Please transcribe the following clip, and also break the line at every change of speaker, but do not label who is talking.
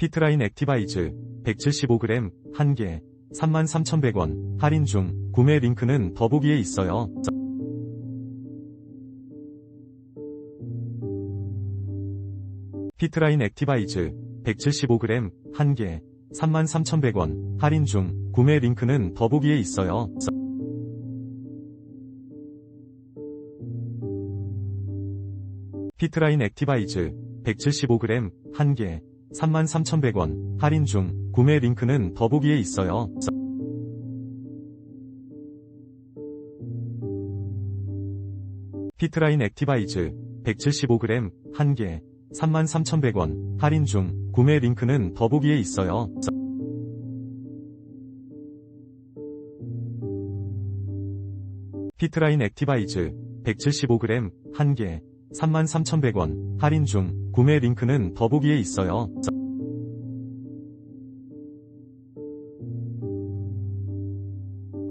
피트라인 액티바이즈 175g 1개 33,100원 할인 중. 구매 링크는 더보기에 있어요. 피트라인 액티바이즈 175g 1개 33,100원 할인 중. 구매 링크는 더보기에 있어요. 피트라인 액티바이즈 175g 1개 33,100원 할인 중. 구매 링크는 더보기에 있어요. 피트라인 액티바이즈 175g 1개 33,100원 할인 중. 구매 링크는 더보기에 있어요. 피트라인 액티바이즈 175g 1개 33,100원 할인 중. 구매 링크는 더보기에 있어요.